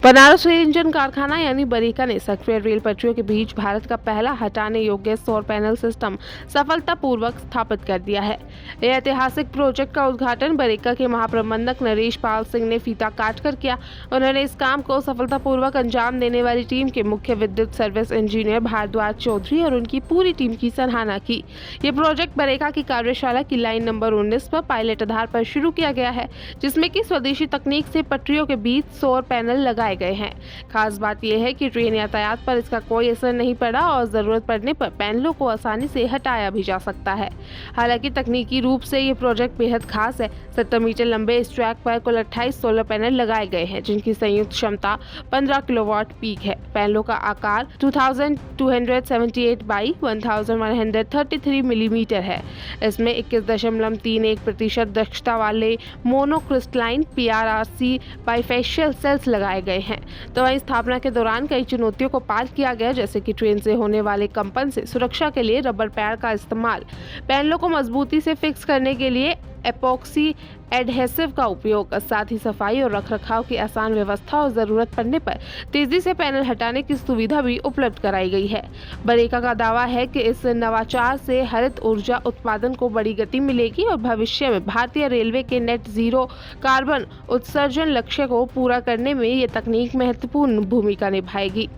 Banaras rail engine कारखाना यानी बरेका ने सक्रिय रेल पटरियों के बीच भारत का पहला हटाने योग्य सौर पैनल सिस्टम सफलतापूर्वक स्थापित कर दिया है। यह ऐतिहासिक प्रोजेक्ट का उद्घाटन बरेका के महाप्रबंधक नरेश पाल सिंह ने फीता काटकर किया। उन्होंने इस काम को सफलतापूर्वक अंजाम देने वाली टीम के मुख्य विद्युत सर्विस इंजीनियर भारद्वाज चौधरी और उनकी पूरी टीम की सराहना की। ये प्रोजेक्ट बरेका की कार्यशाला की लाइन नंबर 19 पर पायलट आधार पर शुरू किया गया है, जिसमें कि स्वदेशी तकनीक से पटरियों के बीच सौर पैनल लगाए गए हैं। खास बात यह है कि ट्रेन यातायात पर इसका कोई असर नहीं पड़ा और जरूरत पड़ने पर पैनलों को आसानी से हटाया भी जा सकता है। हालांकि तकनीकी रूप से ये प्रोजेक्ट बेहद खास है। 70 मीटर लंबे इस ट्रैक पर कुल 28 सोलर पैनल लगाए गए हैं, जिनकी संयुक्त क्षमता 15 किलोवाट पीक है। पैनलों का आकार 2278 बाई 1133 मिलीमीटर है। इसमें 21.31% दक्षता वाले मोनोक्रिस्टलाइन PRRC बाइफेशियल सेल्स लगाए गए हैं। तो वहीं स्थापना के दौरान कई चुनौतियों को पार किया गया, जैसे कि ट्रेन से होने वाले कंपन से सुरक्षा के लिए रबर पैड का इस्तेमाल, पैनलों को मजबूती से फिक्स करने के लिए एपॉक्सी एडहेसिव का उपयोग, साथ ही सफाई और रखरखाव की आसान व्यवस्था और जरूरत पड़ने पर तेजी से पैनल हटाने की सुविधा भी उपलब्ध कराई गई है। बरेका का दावा है कि इस नवाचार से हरित ऊर्जा उत्पादन को बड़ी गति मिलेगी और भविष्य में भारतीय रेलवे के नेट जीरो कार्बन उत्सर्जन लक्ष्य को पूरा करने में ये तकनीक महत्वपूर्ण भूमिका निभाएगी।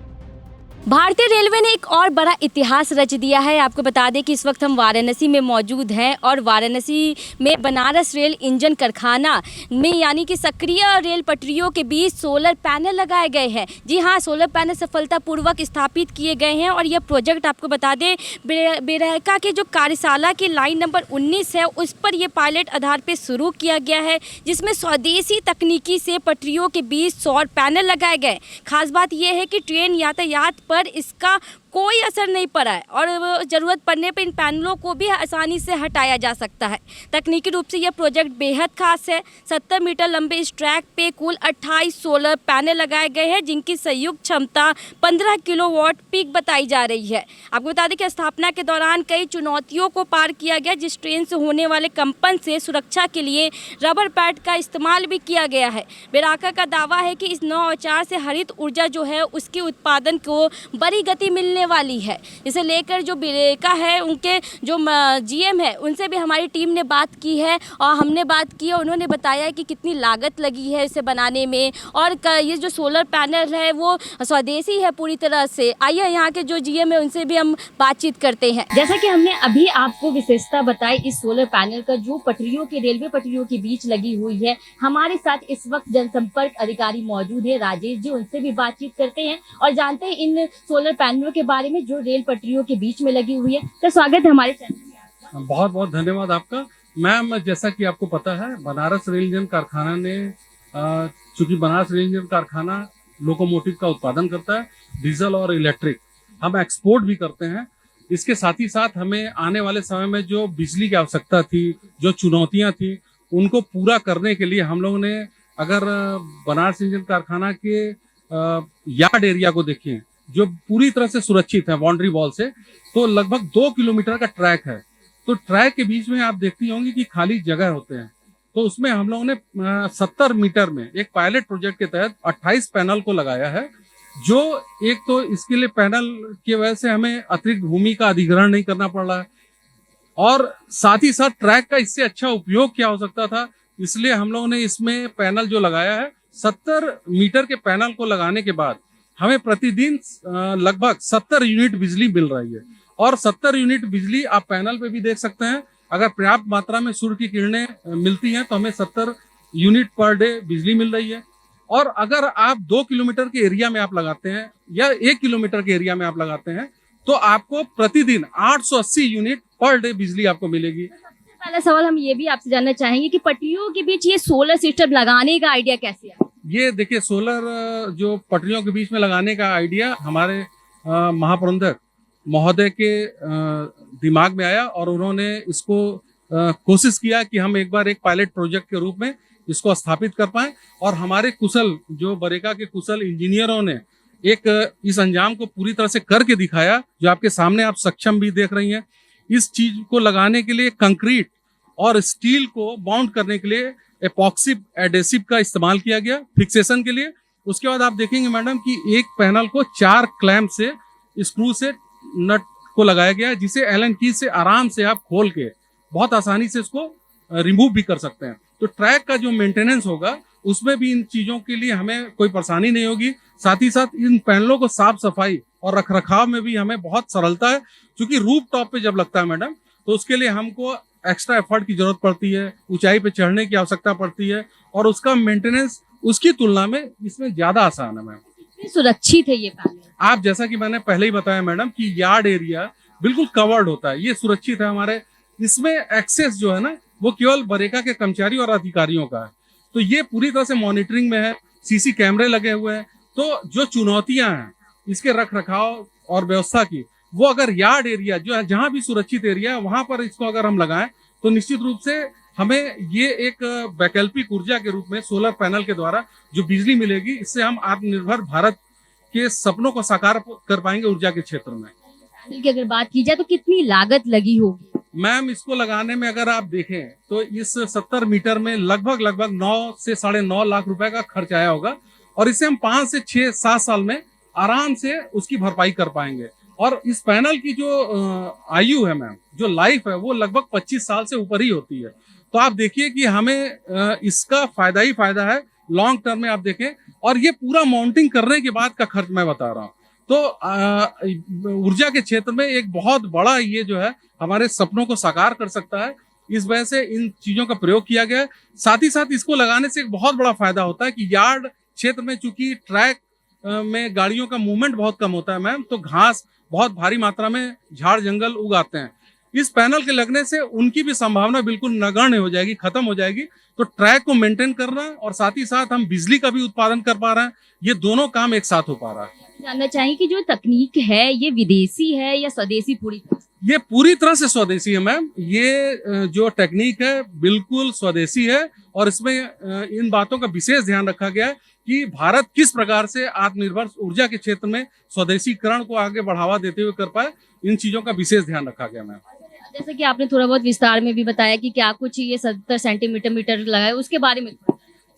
भारतीय रेलवे ने एक और बड़ा इतिहास रच दिया है। आपको बता दें कि इस वक्त हम वाराणसी में मौजूद हैं और वाराणसी में बनारस रेल इंजन कारखाना में यानी कि सक्रिय रेल पटरियों के बीच सोलर पैनल लगाए गए हैं। जी हाँ, सोलर पैनल सफलतापूर्वक स्थापित किए गए हैं और यह प्रोजेक्ट आपको बता दें बरेका के जो कार्यशाला की लाइन नंबर 19 है उस पर यह पायलट आधार पर शुरू किया गया है, जिसमें स्वदेशी तकनीकी से पटरियों के बीच सौर पैनल लगाए गए। खास बात यह है कि ट्रेन यातायात पर इसका कोई असर नहीं पड़ा है और ज़रूरत पड़ने पर इन पैनलों को भी आसानी से हटाया जा सकता है। तकनीकी रूप से यह प्रोजेक्ट बेहद खास है। 70 मीटर लंबे इस ट्रैक पे कुल 28 सोलर पैनल लगाए गए हैं, जिनकी संयुक्त क्षमता 15 किलोवाट पीक बताई जा रही है। आपको बता दें कि स्थापना के दौरान कई चुनौतियों को पार किया गया, जिस ट्रेन से होने वाले कंपन से सुरक्षा के लिए रबर पैड का इस्तेमाल भी किया गया है। बरेका का दावा है कि इस नवाचार से हरित ऊर्जा जो है उसके उत्पादन को बड़ी गति मिलने वाली है। इसे लेकर जो बरेका है उनके जो GM है उनसे भी हमारी टीम ने बात की है और हमने बात की है। उन्होंने बताया कि कितनी लागत लगी है इसे बनाने में और ये जो सोलर पैनल है वो स्वदेशी है पूरी तरह से। आइए यहाँ के जो GM है उनसे भी हम बातचीत करते हैं। जैसा कि हमने अभी आपको विशेषता बताई इस सोलर पैनल का, जो पटरियों के रेलवे पटरियों के बीच लगी हुई है। हमारे साथ इस वक्त जनसंपर्क अधिकारी मौजूद है राजेश जी, उनसे भी बातचीत करते हैं और जानते हैं इन सोलर पैनलों के बारे में जो रेल पटरियों के बीच में लगी हुई है। तो स्वागत है हमारे चैनल में। बहुत बहुत धन्यवाद आपका। मैम, जैसा कि आपको पता है, बनारस रेल इंजन कारखाना ने चूंकि बनारस रेल इंजन कारखाना लोकोमोटिव का उत्पादन करता है, डीजल और इलेक्ट्रिक, हम एक्सपोर्ट भी करते हैं। इसके साथ ही साथ हमें आने वाले समय में जो बिजली की आवश्यकता थी, जो चुनौतियां थी, उनको पूरा करने के लिए हम लोगों ने, अगर बनारस इंजन कारखाना के यार्ड एरिया को देखें जो पूरी तरह से सुरक्षित है बाउंड्री वॉल से, तो लगभग 2 किलोमीटर का ट्रैक है। तो ट्रैक के बीच में आप देखती होंगी कि खाली जगह होते हैं। तो उसमें हम लोगों ने 70 मीटर में एक पायलट प्रोजेक्ट के तहत 28 पैनल को लगाया है। जो एक तो इसके लिए पैनल की वजह से हमें अतिरिक्त भूमि का अधिग्रहण नहीं करना पड़ रहा है और साथ ही साथ ट्रैक का इससे अच्छा उपयोग क्या हो सकता था, इसलिए हम लोगों ने इसमें पैनल जो लगाया है, 70 मीटर के पैनल को लगाने के बाद हमें प्रतिदिन लगभग 70 यूनिट बिजली मिल रही है। और 70 यूनिट बिजली आप पैनल पे भी देख सकते हैं। अगर पर्याप्त मात्रा में सूर्य की किरणें मिलती हैं तो हमें 70 यूनिट पर डे बिजली मिल रही है। और अगर आप 2 किलोमीटर के एरिया में आप लगाते हैं या 1 किलोमीटर के एरिया में आप लगाते हैं तो आपको प्रतिदिन 880 यूनिट पर डे बिजली आपको मिलेगी। पहला सवाल हम ये भी आपसे जानना चाहेंगे कि पटरियों के बीच ये सोलर सिस्टम लगाने का आइडिया कैसे है? ये देखिए, सोलर जो पटरियों के बीच में लगाने का आइडिया हमारे महाप्रबंधक महोदय के दिमाग में आया और उन्होंने इसको कोशिश किया कि हम एक बार एक पायलट प्रोजेक्ट के रूप में इसको स्थापित कर पाएं। और हमारे कुशल जो बरेका के कुशल इंजीनियरों ने एक इस अंजाम को पूरी तरह से करके दिखाया, जो आपके सामने आप सक्षम भी देख रही हैं। इस चीज को लगाने के लिए कंक्रीट और स्टील को बाउंड करने के लिए एपॉक्सी एडेसिव का इस्तेमाल किया गया फिक्सेशन के लिए। उसके बाद आप देखेंगे मैडम कि एक पैनल को 4 क्लैंप से स्क्रू से नट को लगाया गया है, जिसे एलन की से आराम से आप खोल के बहुत आसानी से इसको रिमूव भी कर सकते हैं। तो ट्रैक का जो मेंटेनेंस होगा उसमें भी इन चीजों के लिए हमें कोई परेशानी नहीं होगी। साथ ही साथ इन पैनलों को साफ सफाई और रख रखाव में भी हमें बहुत सरलता है, क्योंकि रूफ टॉप पे जब लगता है मैडम तो उसके लिए हमको एक्स्ट्रा एफर्ट की जरूरत पड़ती है, ऊंचाई पे चढ़ने की आवश्यकता पड़ती है, और उसका मेंटेनेंस उसकी तुलना में इसमें ज्यादा आसान है मैम। कितने सुरक्षित है ये पैनल? आप जैसा कि मैंने पहले ही बताया मैडम कि यार्ड एरिया बिल्कुल कवर्ड होता है, ये सुरक्षित है हमारे। इसमें एक्सेस जो है ना वो केवल बरेका के कर्मचारी और अधिकारियों का है। तो ये पूरी तरह से मॉनिटरिंग में है, सीसी कैमरे लगे हुए हैं। तो जो चुनौतियां हैं इसके रख रखाव और व्यवस्था की, वो अगर यार्ड एरिया जो है जहां भी सुरक्षित एरिया है वहां पर इसको अगर हम लगाएं तो निश्चित रूप से हमें ये एक वैकल्पिक ऊर्जा के रूप में सोलर पैनल के द्वारा जो बिजली मिलेगी, इससे हम आत्मनिर्भर भारत के सपनों को साकार कर पाएंगे ऊर्जा के क्षेत्र में। पैनल की अगर बात की जाए तो कितनी लागत लगी होगी? मैम इसको लगाने में अगर आप देखें तो इस 70 मीटर में लगभग 9 से 9.5 लाख रुपए का खर्च आया होगा, और इसे हम 5 से 6-7 साल में आराम से उसकी भरपाई कर पाएंगे। और इस पैनल की जो आयु है मैम, जो लाइफ है, वो लगभग 25 साल से ऊपर ही होती है। तो आप देखिए कि हमें इसका फायदा ही फायदा है लॉन्ग टर्म में। आप देखें, और ये पूरा माउंटिंग करने के बाद का खर्च मैं बता रहा हूँ। तो ऊर्जा के क्षेत्र में एक बहुत बड़ा ये जो है हमारे सपनों को साकार कर सकता है। इस वजह से इन चीजों का प्रयोग किया गया है। साथ ही साथ इसको लगाने से एक बहुत बड़ा फायदा होता है कि यार्ड क्षेत्र में चूंकि ट्रैक में गाड़ियों का मूवमेंट बहुत कम होता है मैम, तो घास बहुत भारी मात्रा में झाड़ जंगल उग आते हैं। इस पैनल के लगने से उनकी भी संभावना बिल्कुल नगण्य हो जाएगी, खत्म हो जाएगी। तो ट्रैक को मेंटेन करना और साथ ही साथ हम बिजली का भी उत्पादन कर पा रहे हैं, ये दोनों काम एक साथ हो पा रहा है। जानना चाहिए कि जो तकनीक है ये विदेशी है या स्वदेशी पूरी तरह? ये पूरी तरह से स्वदेशी है मैम। ये जो टेक्निक है बिल्कुल स्वदेशी है, और इसमें इन बातों का विशेष ध्यान रखा गया है कि भारत किस प्रकार से आत्मनिर्भर ऊर्जा के क्षेत्र में स्वदेशीकरण को आगे बढ़ावा देते हुए कर पाए, इन चीजों का विशेष ध्यान रखा गया मैम। जैसे कि आपने थोड़ा बहुत विस्तार में भी बताया कि क्या कुछ ये 70 सेंटीमीटर लगाया, उसके बारे में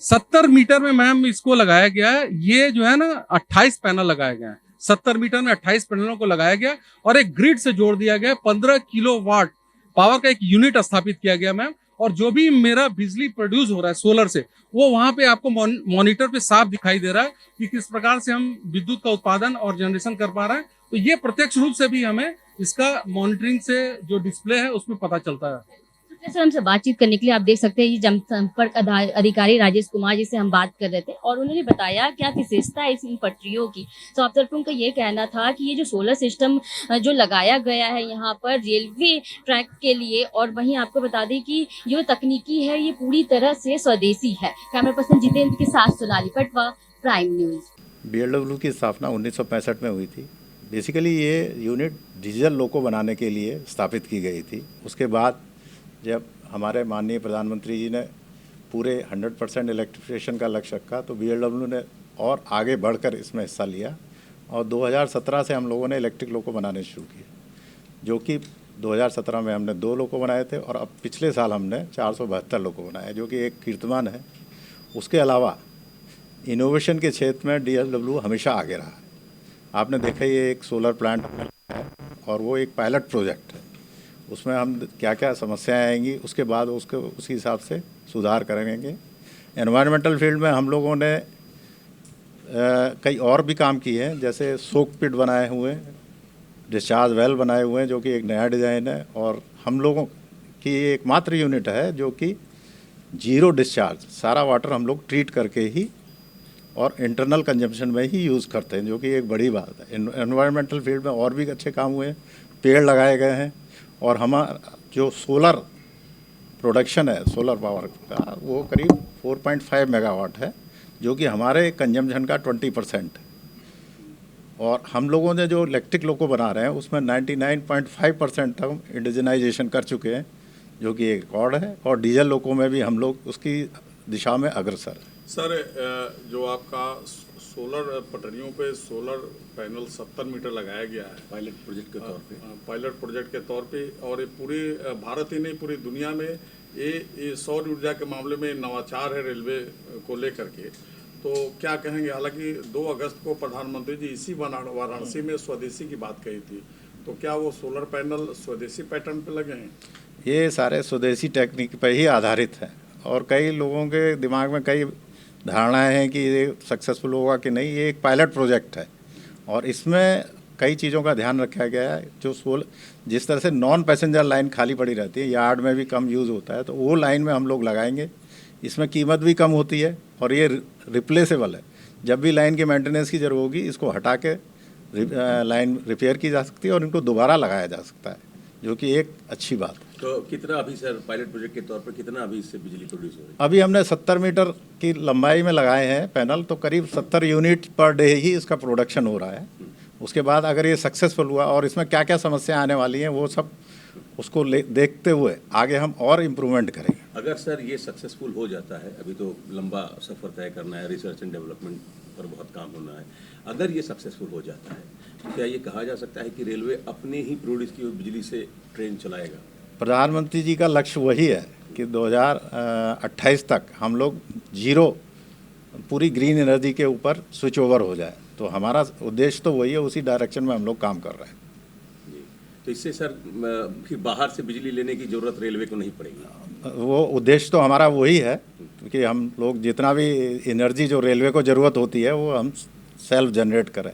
70 मीटर में मैम इसको लगाया गया है। ये जो है ना 28 पैनल लगाए गए हैं। 70 मीटर में 28 पैनलों को लगाया गया और एक ग्रिड से जोड़ दिया गया। 15 किलोवाट पावर का एक यूनिट स्थापित किया गया मैम। और जो भी मेरा बिजली प्रोड्यूस हो रहा है सोलर से, वो वहां पे आपको मॉनिटर पे साफ दिखाई दे रहा है कि किस प्रकार से हम विद्युत का उत्पादन और जनरेशन कर पा रहे हैं। तो ये प्रत्यक्ष रूप से भी हमें इसका मॉनिटरिंग से जो डिस्प्ले है उसमें पता चलता है। जैसे हमसे बातचीत करने के लिए आप देख सकते हैं ये जनसंपर्क अधिकारी राजेश कुमार जी से हम बात कर रहे थे, और उन्होंने बताया क्या विशेषता है इन पटरियों की। तो आप तरफ उनका ये कहना था कि ये जो सोलर सिस्टम जो लगाया गया है यहाँ पर रेलवे ट्रैक के लिए, और वहीं आपको बता दें कि जो तकनीकी है ये पूरी तरह से स्वदेशी है। कैमरा पर्सन जितेंद्र के साथ Sonali Patwa, prime news. BLW की स्थापना 1965 में हुई थी। बेसिकली ये यूनिट डीजल लोको बनाने के लिए स्थापित की गई थी। उसके बाद जब हमारे माननीय प्रधानमंत्री जी ने पूरे 100% इलेक्ट्रिफिकेशन का लक्ष्य रखा, तो BLW ने और आगे बढ़कर इसमें हिस्सा लिया, और 2017 से हम लोगों ने इलेक्ट्रिक लोको बनाने शुरू किए, जो कि 2017 में हमने 2 लोको बनाए थे, और अब पिछले साल हमने 472 लोको बनाए, जो कि एक कीर्तिमान है। उसके अलावा इनोवेशन के क्षेत्र में DLW हमेशा आगे रहा है। आपने देखा ये एक सोलर प्लांट है, और वो एक पायलट प्रोजेक्ट है। उसमें हम क्या क्या समस्याएं आएंगी उसके बाद उसके उसी हिसाब से सुधार करेंगे। एनवायरमेंटल फील्ड में हम लोगों ने कई और भी काम किए हैं, जैसे सोक पिट बनाए हुए हैं, डिस्चार्ज वेल बनाए हुए हैं, जो कि एक नया डिज़ाइन है, और हम लोगों की एकमात्र यूनिट है जो कि जीरो डिस्चार्ज, सारा वाटर हम लोग ट्रीट करके ही और इंटरनल कंजम्पशन में ही यूज़ करते हैं, जो कि एक बड़ी बात है। एनवायरमेंटल फील्ड में और भी अच्छे काम हुए हैं, पेड़ लगाए गए हैं, और हमारा जो सोलर प्रोडक्शन है सोलर पावर का, वो करीब 4.5 मेगावाट है, जो कि हमारे कंजम्पशन का 20% है। और हम लोगों ने जो इलेक्ट्रिक लोको बना रहे हैं उसमें 99.5% तक इंडिजनाइजेशन कर चुके हैं, जो कि एक रिकॉर्ड है, और डीजल लोको में भी हम लोग उसकी दिशा में अग्रसर हैं। सर, जो आपका सोलर पटरियों पे सोलर पैनल 70 मीटर लगाया गया है पायलट प्रोजेक्ट के तौर पे, और ये पूरे भारत ही नहीं पूरी दुनिया में ये सौर ऊर्जा के मामले में नवाचार है रेलवे को लेकर के। तो क्या कहेंगे? हालांकि 2 अगस्त को प्रधानमंत्री जी इसी वाराणसी में स्वदेशी की बात कही थी, तो क्या वो सोलर पैनल स्वदेशी पैटर्न पे लगे हैं? ये सारे स्वदेशी टेक्निक पर ही आधारित है और कई लोगों के दिमाग में कई धारणाएं हैं कि ये सक्सेसफुल होगा कि नहीं। ये एक पायलट प्रोजेक्ट है और इसमें कई चीज़ों का ध्यान रखा गया है। जो जिस तरह से नॉन पैसेंजर लाइन खाली पड़ी रहती है, यार्ड में भी कम यूज़ होता है, तो वो लाइन में हम लोग लगाएंगे। इसमें कीमत भी कम होती है और ये रिप्लेसेबल है। जब भी लाइन की मेंटेनेंस की जरूरत होगी, इसको हटा के लाइन रिपेयर की जा सकती है और इनको दोबारा लगाया जा सकता है, जो कि एक अच्छी बात है। तो कितना अभी सर पायलट प्रोजेक्ट के तौर पर कितना अभी इससे बिजली प्रोड्यूस हो रही है? अभी हमने 70 मीटर की लंबाई में लगाए हैं पैनल, तो करीब 70 यूनिट पर डे ही इसका प्रोडक्शन हो रहा है। उसके बाद अगर ये सक्सेसफुल हुआ और इसमें क्या क्या समस्या आने वाली हैं वो सब उसको देखते हुए आगे हम और इम्प्रूवमेंट करेंगे। अगर सर ये सक्सेसफुल हो जाता है, अभी तो लंबा सफ़र तय करना है, रिसर्च एंड डेवलपमेंट पर बहुत काम होना है, अगर ये सक्सेसफुल हो जाता है तो क्या ये कहा जा सकता है कि रेलवे अपने ही प्रोड्यूस की हुई बिजली से ट्रेन चलाएगा? प्रधानमंत्री जी का लक्ष्य वही है कि 2028 तक हम लोग जीरो पूरी ग्रीन एनर्जी के ऊपर स्विच ओवर हो जाए। तो हमारा उद्देश्य तो वही है, उसी डायरेक्शन में हम लोग काम कर रहे हैं। जी, तो इससे सर फिर बाहर से बिजली लेने की ज़रूरत रेलवे को नहीं पड़ेगी? वो उद्देश्य तो हमारा वही है कि हम लोग जितना भी एनर्जी जो रेलवे को ज़रूरत होती है वो हम सेल्फ जनरेट करें।